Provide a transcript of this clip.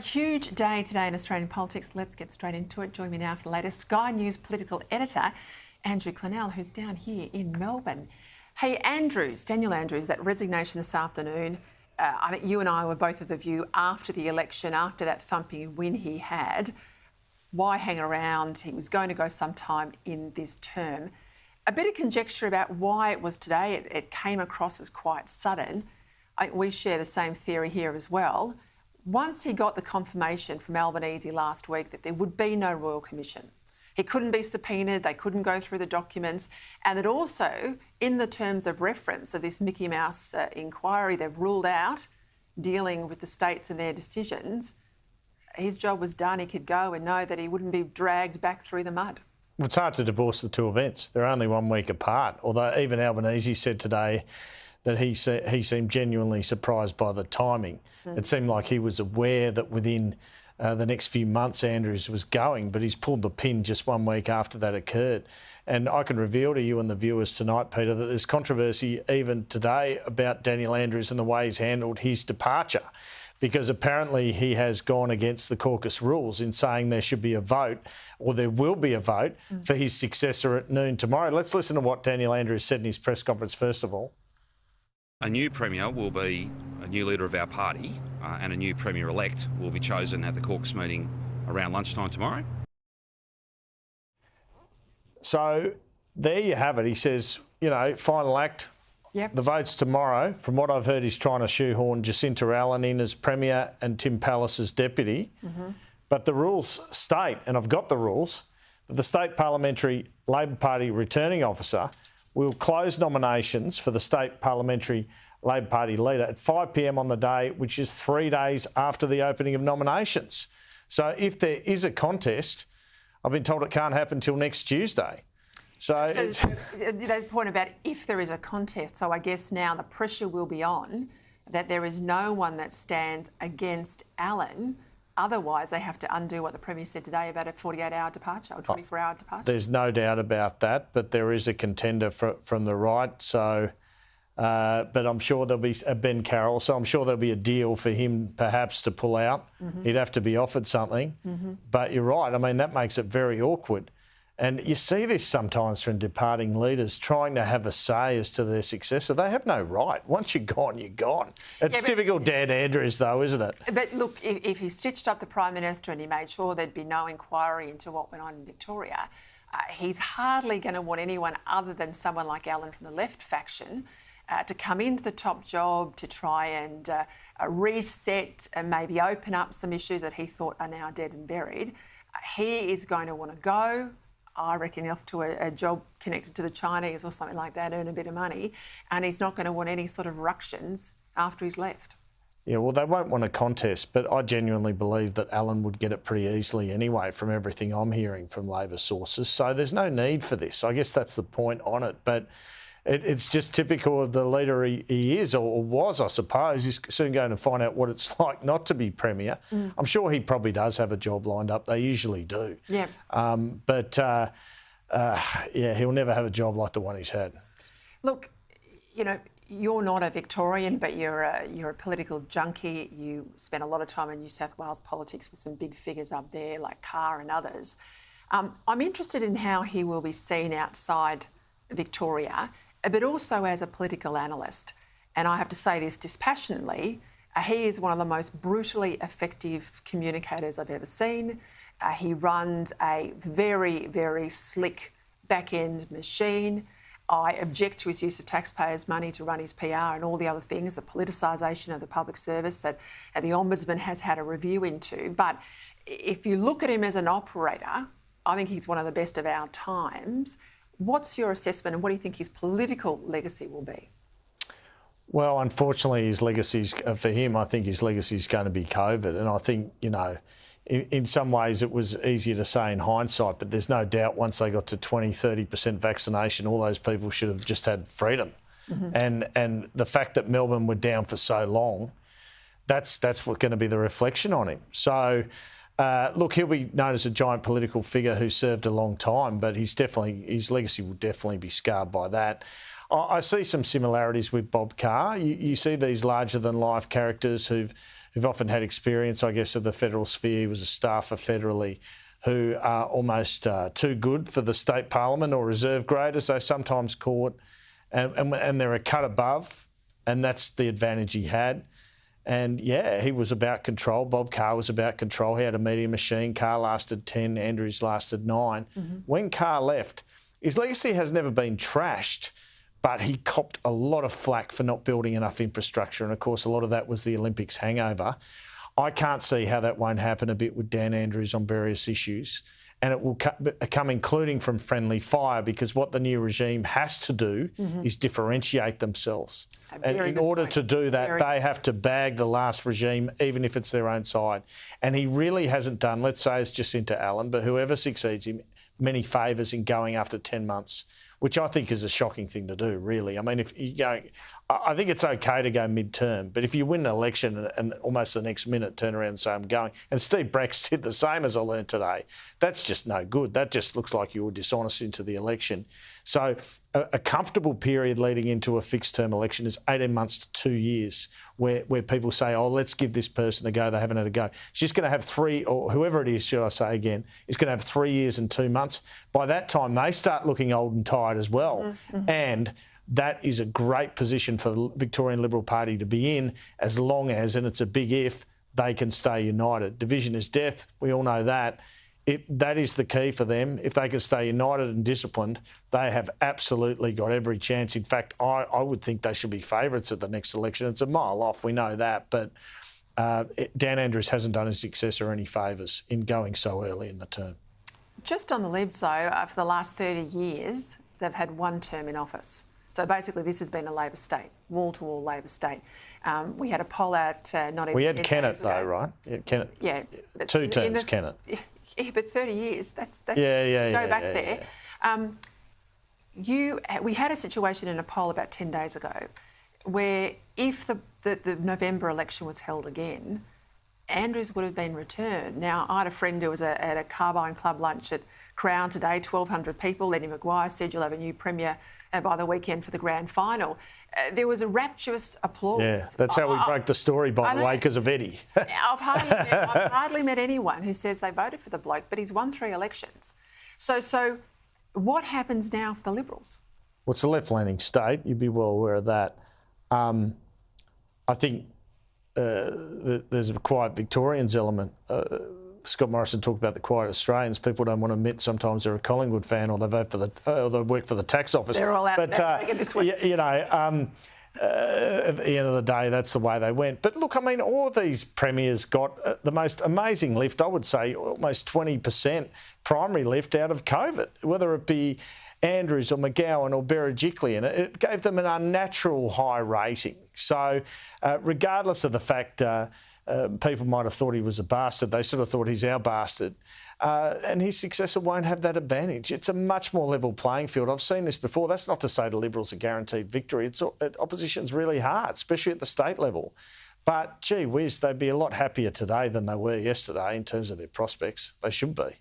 Huge day today in Australian politics. Let's get straight into it. Join me now for the latest. Sky News political editor, Andrew Clennell, who's down here in Melbourne. Hey, Andrews, Daniel Andrews, that resignation this afternoon. I think you and I were both of the view after the election, after that thumping win he had. Why hang around? He was going to go sometime in this term. A bit of conjecture about why it was today. It came across as quite sudden. I think we share the same theory here as well. Once he got the confirmation from Albanese last week that there would be no Royal Commission, he couldn't be subpoenaed, they couldn't go through the documents, and that also, in the terms of reference of this Mickey Mouse inquiry, they've ruled out dealing with the states and their decisions. His job was done, he could go and know that he wouldn't be dragged back through the mud. Well, it's hard to divorce the two events. They're only 1 week apart, although even Albanese said today that he seemed genuinely surprised by the timing. It seemed like he was aware that within the next few months Andrews was going, but he's pulled the pin just 1 week after that occurred. And I can reveal to you and the viewers tonight, Peter, that there's controversy even today about Daniel Andrews and the way he's handled his departure, because apparently he has gone against the caucus rules in saying there should be a vote, or there will be a vote, for his successor at noon tomorrow. Let's listen to what Daniel Andrews said in his press conference first of all. A new Premier will be a new leader of our party, and a new Premier-elect will be chosen at the caucus meeting around lunchtime tomorrow. So there you have it. He says, you know, final act, the vote's tomorrow. From what I've heard, he's trying to shoehorn Jacinta Allan in as Premier and Tim Pallas as Deputy. But the rules state, and I've got the rules, that the State Parliamentary Labor Party Returning Officer will close nominations for the State Parliamentary Labor Party leader at 5 p.m. on the day, which is 3 days after the opening of nominations. So if there is a contest, I've been told it can't happen until next Tuesday. So the point about if there is a contest, so I guess now the pressure will be on that there is no one that stands against Allan. Otherwise, they have to undo what the Premier said today about a 48-hour departure or 24-hour departure. There's no doubt about that, but there is a contender from the right. So, but I'm sure there'll be a Ben Carroll, so I'm sure there'll be a deal for him perhaps to pull out. He'd have to be offered something. But you're right. I mean, that makes it very awkward. And you see this sometimes from departing leaders trying to have a say as to their successor. They have no right. Once you're gone, you're gone. It's typical Dan Andrews, though, isn't it? But look, if he stitched up the Prime Minister and he made sure there'd be no inquiry into what went on in Victoria, he's hardly going to want anyone other than someone like Allan from the left faction to come into the top job to try and reset and maybe open up some issues that he thought are now dead and buried. He is going to want to go. I reckon off to a job connected to the Chinese or something like that, earn a bit of money, and he's not going to want any sort of ructions after he's left. Yeah, well, they won't want a contest, but I genuinely believe that Allan would get it pretty easily anyway from everything I'm hearing from Labor sources. So there's no need for this. I guess that's the point on it. But it's just typical of the leader he is, or was, I suppose. He's soon going to find out what it's like not to be Premier. I'm sure he probably does have a job lined up. They usually do. Yeah. Yeah, he'll never have a job like the one he's had. Look, you know, you're not a Victorian, but you're a political junkie. You spent a lot of time in New South Wales politics with some big figures up there like Carr and others. I'm interested in how he will be seen outside Victoria, but also as a political analyst. And I have to say this dispassionately, he is one of the most brutally effective communicators I've ever seen. He runs a very, very slick back-end machine. I object to his use of taxpayers' money to run his PR and all the other things, the politicisation of the public service that the Ombudsman has had a review into. But if you look at him as an operator, I think he's one of the best of our times. What's your assessment and what do you think his political legacy will be? Well, unfortunately, his legacy's, for him, I think his legacy is going to be COVID. And I think, you know, in some ways it was easier to say in hindsight, but there's no doubt once they got to 20-30% vaccination, all those people should have just had freedom. And the fact that Melbourne were down for so long, that's what's going to be the reflection on him. So, look, he'll be known as a giant political figure who served a long time, but his legacy will definitely be scarred by that. I see some similarities with Bob Carr. You see these larger-than-life characters who've who've often had experience, I guess, of the federal sphere. He was a staffer federally, who are almost too good for the state parliament, or reserve grade, as they sometimes call it, and they're a cut above, and that's the advantage he had. And yeah, he was about control. Bob Carr was about control. He had a media machine. Carr lasted 10, Andrews lasted 9. When Carr left, his legacy has never been trashed, but he copped a lot of flack for not building enough infrastructure. And of course, a lot of that was the Olympics hangover. I can't see how that won't happen a bit with Dan Andrews on various issues. And it will come including from friendly fire, because what the new regime has to do is differentiate themselves. And in order to do that, they have to bag the last regime, even if it's their own side. And he really hasn't done, let's say it's Jacinta Allen, but whoever succeeds him, many favours in going after 10 months, which I think is a shocking thing to do, really. I mean, if you go, I think it's okay to go mid-term, but if you win an election and almost the next minute turn around and say, I'm going, and Steve Bracks did the same, as I learned today, that's just no good. That just looks like you were dishonest into the election. So a comfortable period leading into a fixed-term election is 18 months to 2 years, where people say, oh, let's give this person a go. They haven't had a go. She's going to have 3, or whoever it is, should I say again, is going to have 3 years and 2 months. By that time, they start looking old and tired as well. And that is a great position for the Victorian Liberal Party to be in, as long as, and it's a big if, they can stay united. Division is death. We all know that. That is the key for them. If they can stay united and disciplined, they have absolutely got every chance. In fact, I would think they should be favourites at the next election. It's a mile off, we know that, but Dan Andrews hasn't done his successor any favours in going so early in the term. Just on the Libs, though, for the last 30 years, they've had one term in office. So basically, this has been a Labor state, wall-to-wall Labor state. We had a poll out not even. We had Kennett though, right? Yeah, Kennett. Yeah, 2 terms, Kennett. Yeah, but 30 years. That's go back there. We had a situation in a poll about 10 days ago, where if the November election was held again, Andrews would have been returned. Now, I had a friend who was at a Carbine Club lunch at Crown today, 1,200 people. Lenny Maguire said you'll have a new Premier by the weekend for the grand final. There was a rapturous applause. Yeah, that's how we broke the story, by the way, because of Eddie. I've hardly met anyone who says they voted for the bloke, but he's won 3 elections. So what happens now for the Liberals? Well, it's a left-leaning state. You'd be well aware of that. I think there's a quiet Victorians element. Scott Morrison talked about the quiet Australians. People don't want to admit sometimes they're a Collingwood fan, or they vote for or they work for the tax office. They're all out there this week. You know, at the end of the day, that's the way they went. But look, I mean, all these premiers got the most amazing lift. I would say almost 20% primary lift out of COVID, whether it be Andrews or McGowan or Berejiklian. It gave them an unnatural high rating. So regardless of the fact people might have thought he was a bastard, they sort of thought he's our bastard. And his successor won't have that advantage. It's a much more level playing field. I've seen this before. That's not to say the Liberals are guaranteed victory. Opposition's really hard, especially at the state level. But, gee whiz, they'd be a lot happier today than they were yesterday in terms of their prospects. They should be.